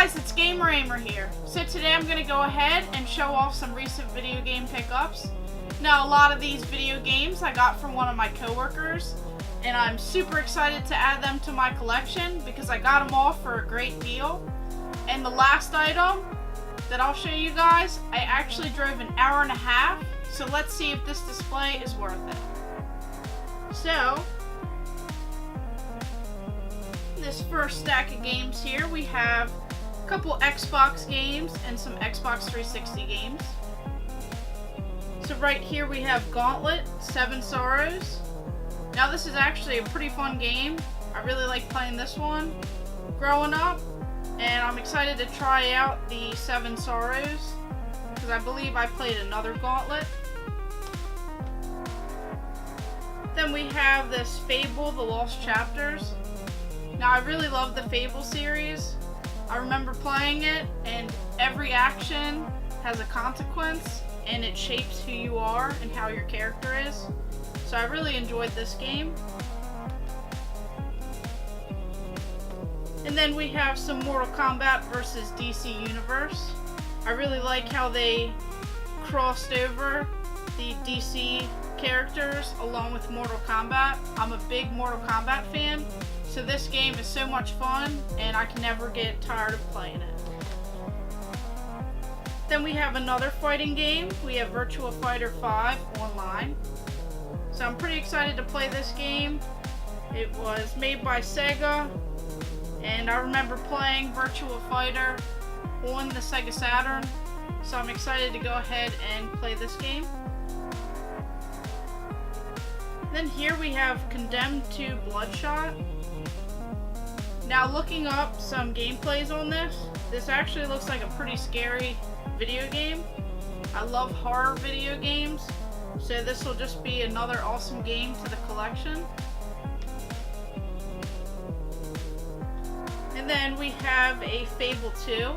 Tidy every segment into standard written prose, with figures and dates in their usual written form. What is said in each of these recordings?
guys, it's Gamer Ahmer here. So today I'm going to go ahead and show off some recent video game pickups. Now a lot of these video games I got from one of my coworkers, and I'm super excited to add them to my collection because I got them all for a great deal. And the last item that I'll show you guys, I actually drove an hour and a half, so let's see if this display is worth it. So, this first stack of games here, we have a couple Xbox games and some Xbox 360 games. So right here we have Gauntlet, Seven Sorrows. Now this is actually a pretty fun game. I really like playing this one growing up, and I'm excited to try out the Seven Sorrows because I believe I played another Gauntlet. Then we have this Fable, The Lost Chapters. Now I really love the Fable series. I remember playing it, and every action has a consequence and it shapes who you are and how your character is. So I really enjoyed this game. And then we have some Mortal Kombat versus DC Universe. I really like how they crossed over the DC characters along with Mortal Kombat. I'm a big Mortal Kombat fan, so this game is so much fun and I can never get tired of playing it. Then we have another fighting game. We have Virtua Fighter 5 online. So I'm pretty excited to play this game. It was made by Sega, and I remember playing Virtua Fighter on the Sega Saturn, so I'm excited to go ahead and play this game. Then here we have Condemned 2 Bloodshot. Now looking up some gameplays on this, this actually looks like a pretty scary video game. I love horror video games, so this will just be another awesome game to the collection. And then we have a Fable 2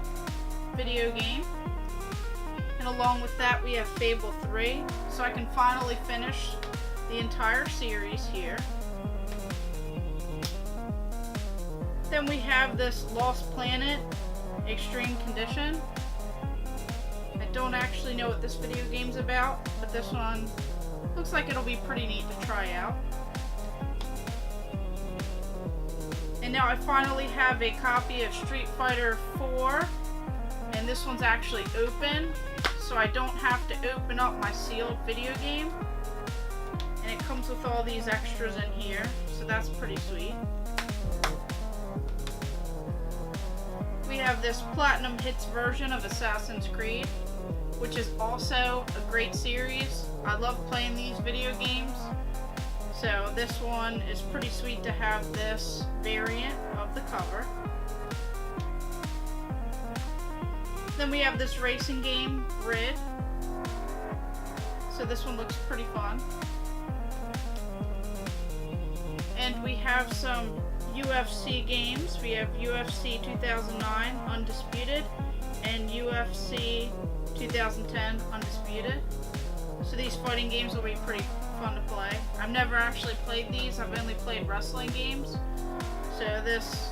video game. And along with that we have Fable 3, so I can finally finish the entire series here. Then we have this Lost Planet Extreme Condition. I don't actually know what this video game's about, but this one looks like it'll be pretty neat to try out. And now I finally have a copy of Street Fighter 4, and this one's actually open, so I don't have to open up my sealed video game. And it comes with all these extras in here, so that's pretty sweet. We have this Platinum Hits version of Assassin's Creed, which is also a great series. I love playing these video games, so this one is pretty sweet to have this variant of the cover. Then we have this racing game, Grid. So this one looks pretty fun. And we have some UFC games. We have UFC 2009 Undisputed and UFC 2010 Undisputed. So these fighting games will be pretty fun to play. I've never actually played these. I've only played wrestling games. So this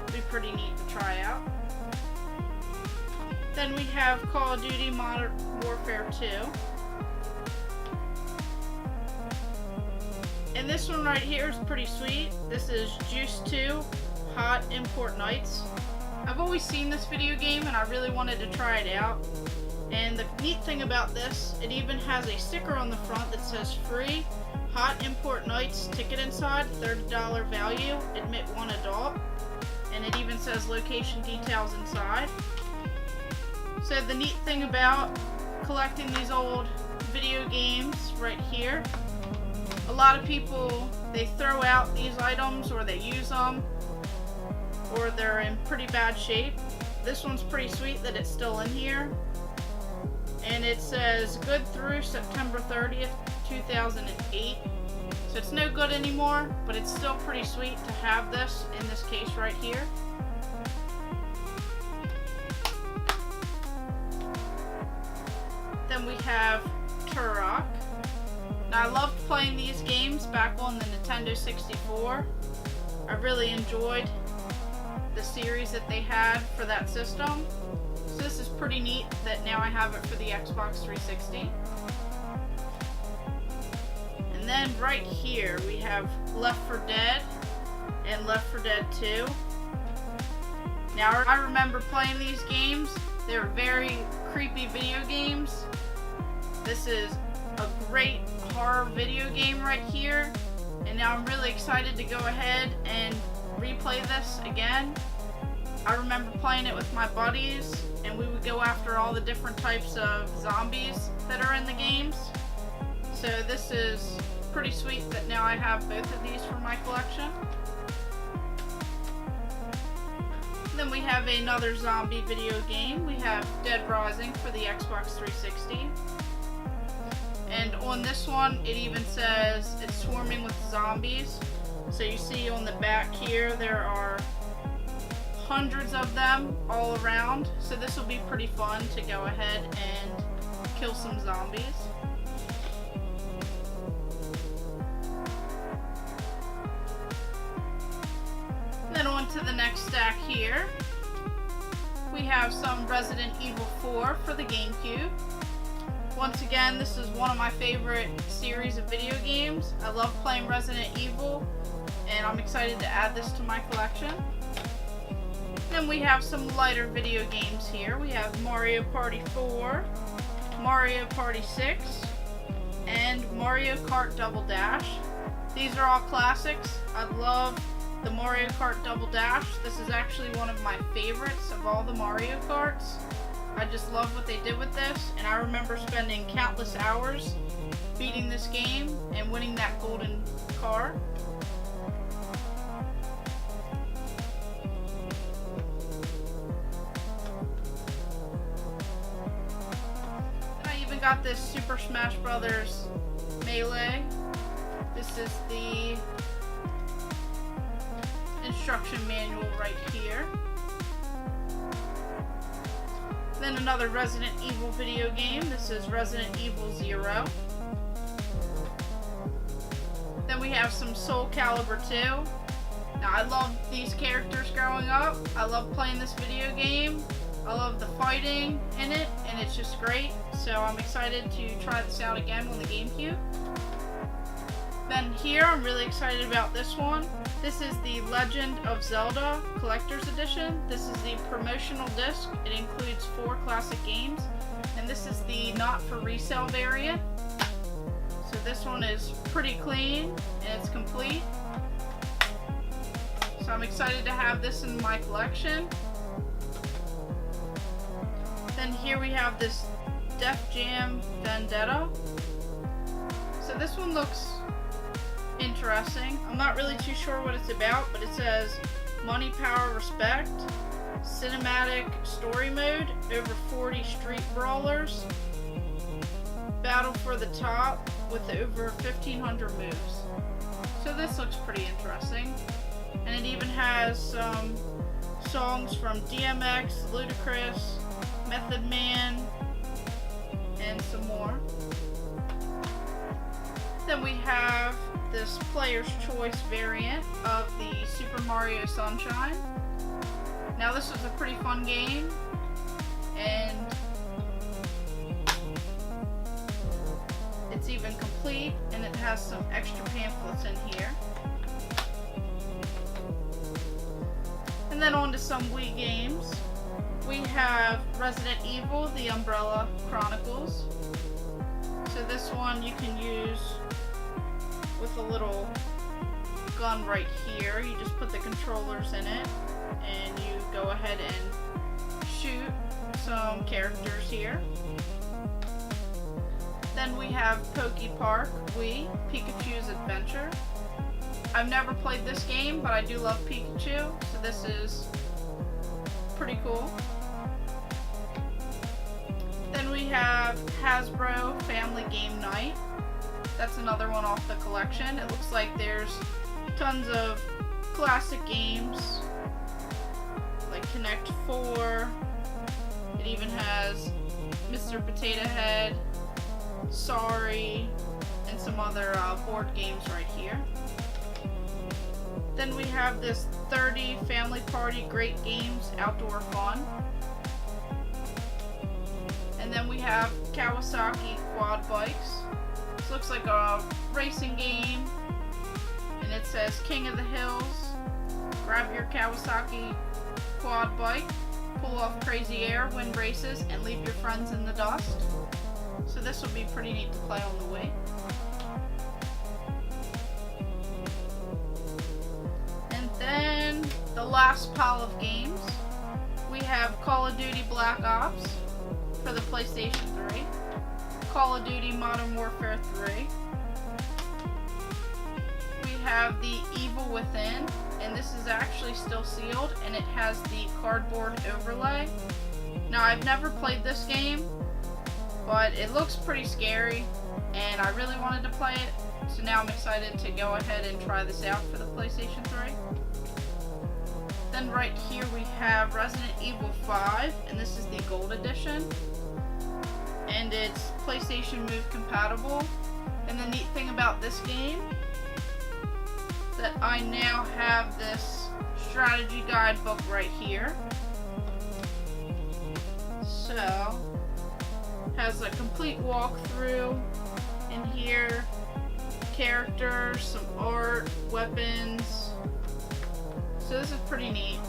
will be pretty neat to try out. Then we have Call of Duty Modern Warfare 2. And this one right here is pretty sweet. This is Juice 2 Hot Import Nights. I've always seen this video game and I really wanted to try it out. And the neat thing about this, it even has a sticker on the front that says free Hot Import Nights ticket inside, $30 value, admit one adult. And it even says location details inside. So the neat thing about collecting these old video games right here, a lot of people, they throw out these items or they use them or they're in pretty bad shape. This one's pretty sweet that it's still in here. And it says good through September 30th, 2008. So it's no good anymore, but it's still pretty sweet to have this in this case right here. Then we have Turok. Now I loved playing these games back on the Nintendo 64. I really enjoyed the series that they had for that system. So this is pretty neat that now I have it for the Xbox 360. And then right here we have Left 4 Dead and Left 4 Dead 2. Now I remember playing these games. They were very creepy video games. This is a great horror video game right here. And now I'm really excited to go ahead and replay this again. I remember playing it with my buddies, and we would go after all the different types of zombies that are in the games. So this is pretty sweet that now I have both of these for my collection. Then we have another zombie video game. We have Dead Rising for the Xbox 360. And on this one, it even says it's swarming with zombies. So you see on the back here, there are hundreds of them all around. So this will be pretty fun to go ahead and kill some zombies. Then on to the next stack here. We have some Resident Evil 4 for the GameCube. Once again, this is one of my favorite series of video games. I love playing Resident Evil, and I'm excited to add this to my collection. Then we have some lighter video games here. We have Mario Party 4, Mario Party 6, and Mario Kart Double Dash. These are all classics. I love the Mario Kart Double Dash. This is actually one of my favorites of all the Mario Karts. I just love what they did with this, and I remember spending countless hours beating this game and winning that golden car. And I even got this Super Smash Bros. Melee. This is the instruction manual right here. Then another Resident Evil video game. This is Resident Evil 0. Then we have some Soul Calibur 2. Now I loved these characters growing up. I love playing this video game. I love the fighting in it, and it's just great. So I'm excited to try this out again on the GameCube. Then here, I'm really excited about this one. This is the Legend of Zelda Collector's Edition. This is the promotional disc. It includes 4 classic games. And this is the not for resale variant. So this one is pretty clean and it's complete. So I'm excited to have this in my collection. Then here we have this Def Jam Vendetta. So this one looks interesting. I'm not really too sure what it's about, but it says Money, Power, Respect, Cinematic Story Mode, over 40 street brawlers, Battle for the Top with over 1,500 moves. So this looks pretty interesting. And it even has some songs from DMX, Ludacris, Method Man, and some more. Then we have this Player's Choice variant of the Super Mario Sunshine. Now this was a pretty fun game, and it's even complete, and it has some extra pamphlets in here. And then on to some Wii games. We have Resident Evil, The Umbrella Chronicles. So this one you can use with a little gun right here. You just put the controllers in it and you go ahead and shoot some characters here. Then we have Poke Park Wii, Pikachu's Adventure. I've never played this game, but I do love Pikachu, so this is pretty cool. Then we have Hasbro Family Game Night. That's another one off the collection. It looks like there's tons of classic games like Connect 4. It even has Mr. Potato Head, Sorry, and some other board games right here. Then we have this 30 family party great games outdoor fun. And then we have Kawasaki quad bikes. This looks like a racing game. And it says King of the Hills. Grab your Kawasaki quad bike, pull off crazy air, win races, and leave your friends in the dust. So this will be pretty neat to play on the way. And then the last pile of games, we have Call of Duty Black Ops for the PlayStation 3, Call of Duty Modern Warfare 3. We have the Evil Within, and this is actually still sealed, and it has the cardboard overlay. Now, I've never played this game, but it looks pretty scary, and I really wanted to play it, so now I'm excited to go ahead and try this out for the PlayStation 3. Then right here we have Resident Evil 5, and this is the Gold Edition, and it's PlayStation Move compatible. And the neat thing about this game, that I now have this strategy guidebook right here. So, has a complete walkthrough in here, characters, some art, weapons. So this is pretty neat.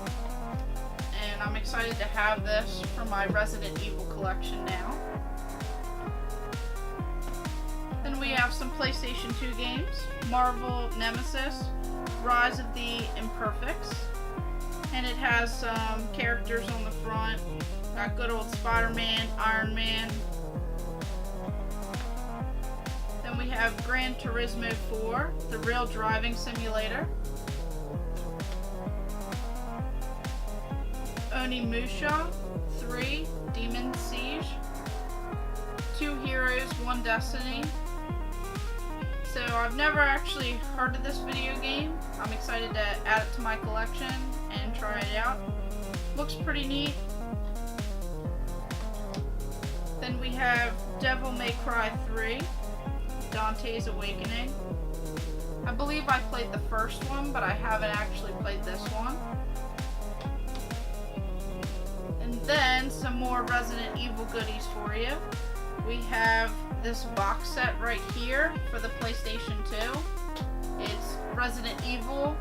And I'm excited to have this for my Resident Evil collection now. Then we have some PlayStation 2 games, Marvel Nemesis, Rise of the Imperfects, and it has some characters on the front. Got good old Spider-Man, Iron Man. Then we have Gran Turismo 4, the real driving simulator. Onimusha 3, Demon Siege. 2 Heroes, 1 Destiny. So I've never actually heard of this video game. I'm excited to add it to my collection and try it out. Looks pretty neat. Then we have Devil May Cry 3, Dante's Awakening. I believe I played the first one, but I haven't actually played this one. And then some more Resident Evil goodies for you. We have this box set right here for the PlayStation 2. It's Resident Evil,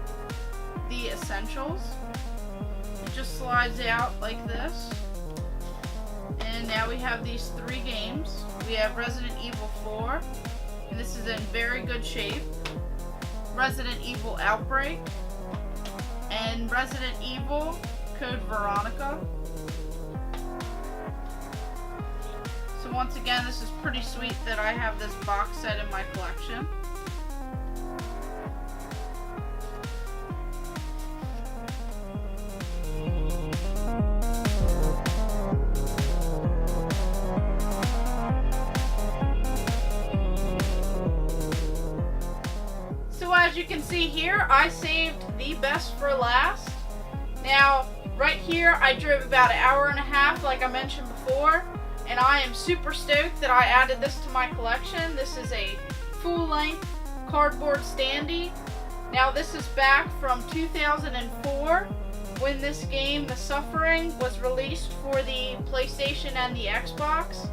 The Essentials. It just slides out like this. And now we have these 3 games. We have Resident Evil 4, and this is in very good shape. Resident Evil Outbreak, and Resident Evil Code Veronica. So once again, this is pretty sweet that I have this box set in my collection. So as you can see here, I saved the best for last. Now, right here, I drove about an hour and a half, like I mentioned before. And I am super stoked that I added this to my collection. This is a full-length cardboard standee. Now this is back from 2004 when this game, The Suffering, was released for the PlayStation and the Xbox.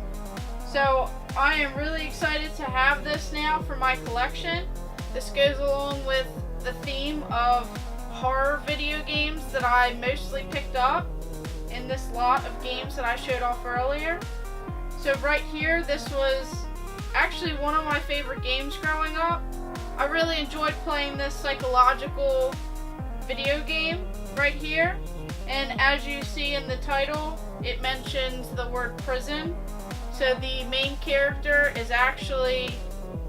So I am really excited to have this now for my collection. This goes along with the theme of horror video games that I mostly picked up in this lot of games that I showed off earlier. So right here, this was actually one of my favorite games growing up. I really enjoyed playing this psychological video game right here. And as you see in the title, it mentions the word prison. So the main character is actually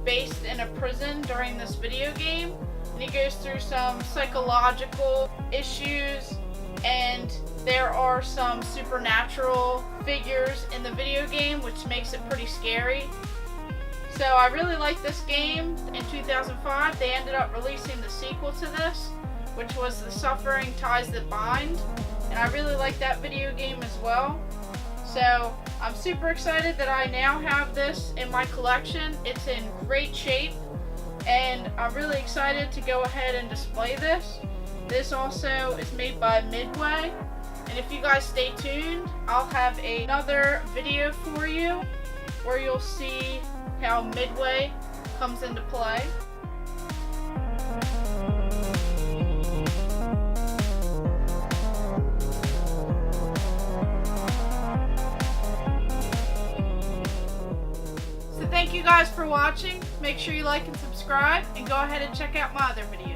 based in a prison during this video game. And he goes through some psychological issues, and there are some supernatural figures in the video game, which makes it pretty scary. So I really like this game. In 2005, they ended up releasing the sequel to this, which was The Suffering Ties That Bind. And I really like that video game as well. So I'm super excited that I now have this in my collection. It's in great shape, and I'm really excited to go ahead and display this. This also is made by Midway. And if you guys stay tuned, I'll have another video for you where you'll see how Midway comes into play. So thank you guys for watching. Make sure you like and subscribe, and go ahead and check out my other videos.